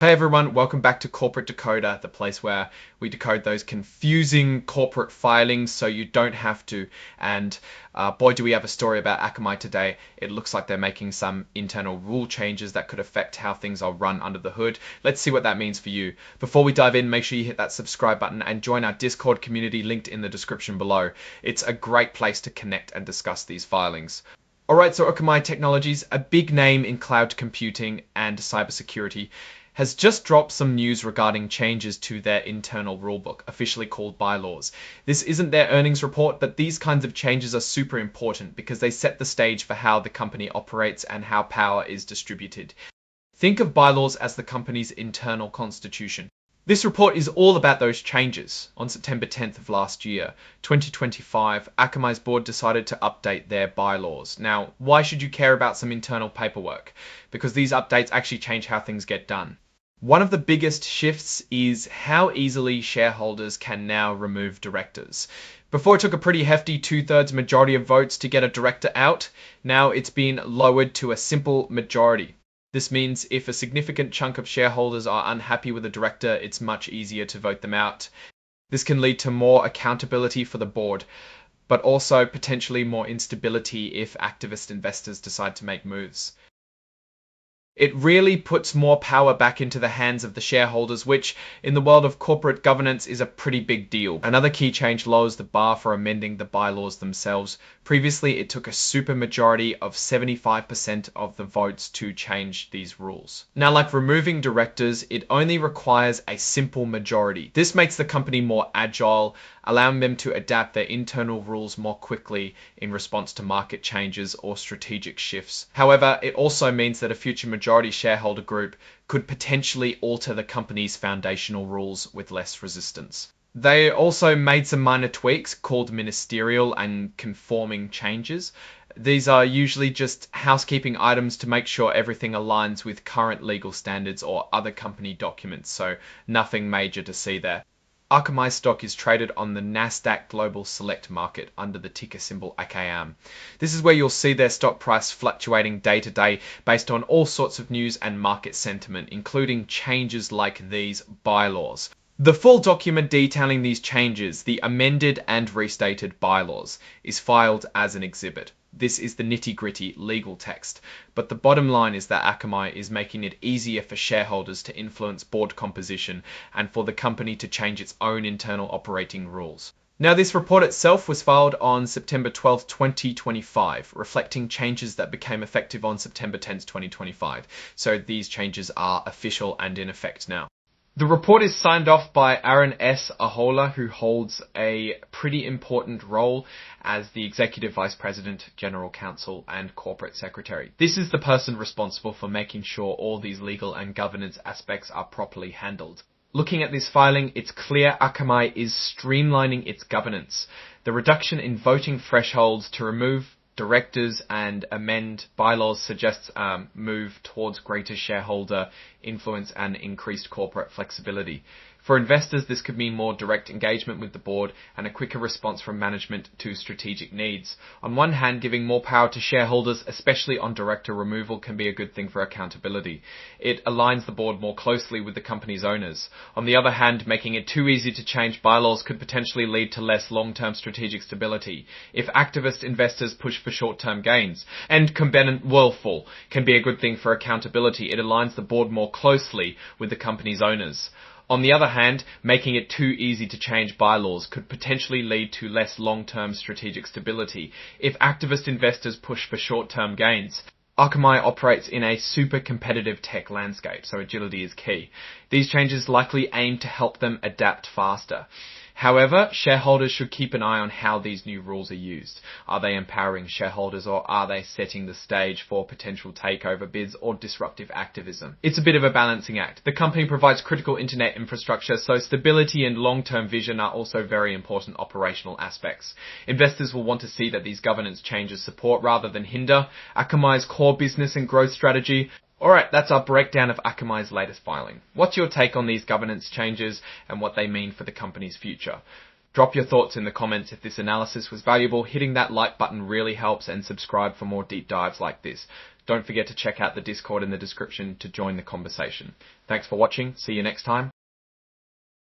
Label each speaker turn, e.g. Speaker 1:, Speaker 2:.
Speaker 1: Hey everyone, welcome back to Corporate Decoder, the place where we decode those confusing corporate filings so you don't have to. And boy, do we have a story about Akamai today. It looks like they're making some internal rule changes that could affect how things are run under the hood. Let's see what that means for you. Before we dive in, make sure you hit that subscribe button and join our Discord community linked in the description below. It's a great place to connect and discuss these filings. Alright, so Akamai Technologies, a big name in cloud computing and cybersecurity, has just dropped some news regarding changes to their internal rulebook, officially called bylaws. This isn't their earnings report, but these kinds of changes are super important because they set the stage for how the company operates and how power is distributed. Think of bylaws as the company's internal constitution. This report is all about those changes. On September 10th of last year, 2025, Akamai's board decided to update their bylaws. Now, why should you care about some internal paperwork? Because these updates actually change how things get done. One of the biggest shifts is how easily shareholders can now remove directors. Before it took a pretty hefty 2/3 majority of votes to get a director out, now it's been lowered to a simple majority. This means if a significant chunk of shareholders are unhappy with a director, it's much easier to vote them out. This can lead to more accountability for the board, but also potentially more instability if activist investors decide to make moves. It really puts more power back into the hands of the shareholders, which in the world of corporate governance is a pretty big deal. Another key change lowers the bar for amending the bylaws themselves. Previously, it took a supermajority of 75% of the votes to change these rules. Now, like removing directors, it only requires a simple majority. This makes the company more agile, allowing them to adapt their internal rules more quickly in response to market changes or strategic shifts. However, it also means that a future majority shareholder group could potentially alter the company's foundational rules with less resistance. They also made some minor tweaks called ministerial and conforming changes. These are usually just housekeeping items to make sure everything aligns with current legal standards or other company documents, so nothing major to see there. Akamai stock is traded on the Nasdaq Global Select Market under the ticker symbol AKM. This is where you'll see their stock price fluctuating day to day based on all sorts of news and market sentiment, including changes like these bylaws. The full document detailing these changes, the amended and restated bylaws, is filed as an exhibit. This is the nitty-gritty legal text, but the bottom line is that Akamai is making it easier for shareholders to influence board composition and for the company to change its own internal operating rules. Now, this report itself was filed on September 12, 2025, reflecting changes that became effective on September 10th, 2025. So these changes are official and in effect now. The report is signed off by Aaron S. Ahola, who holds a pretty important role as the Executive Vice President, General Counsel, and Corporate Secretary. This is the person responsible for making sure all these legal and governance aspects are properly handled. Looking at this filing, it's clear Akamai is streamlining its governance. The reduction in voting thresholds to remove directors and amend bylaws suggests move towards greater shareholder influence and increased corporate flexibility. For investors, this could mean more direct engagement with the board and a quicker response from management to strategic needs. On one hand, giving more power to shareholders, especially on director removal, can be a good thing for accountability. It aligns the board more closely with the company's owners. On the other hand, making it too easy to change bylaws could potentially lead to less long-term strategic stability. If activist investors push for short-term gains, and combatant willful can be a good thing for accountability. It aligns the board more closely with the company's owners. On the other hand, making it too easy to change bylaws could potentially lead to less long-term strategic stability. If activist investors push for short-term gains, Akamai operates in a super competitive tech landscape, so agility is key. These changes likely aim to help them adapt faster. However, shareholders should keep an eye on how these new rules are used. Are they empowering shareholders, or are they setting the stage for potential takeover bids or disruptive activism? It's a bit of a balancing act. The company provides critical internet infrastructure, so stability and long-term vision are also very important operational aspects. Investors will want to see that these governance changes support rather than hinder Akamai's core business and growth strategy. Alright, that's our breakdown of Akamai's latest filing. What's your take on these governance changes and what they mean for the company's future? Drop your thoughts in the comments if this analysis was valuable. Hitting that like button really helps, and subscribe for more deep dives like this. Don't forget to check out the Discord in the description to join the conversation. Thanks for watching. See you next time.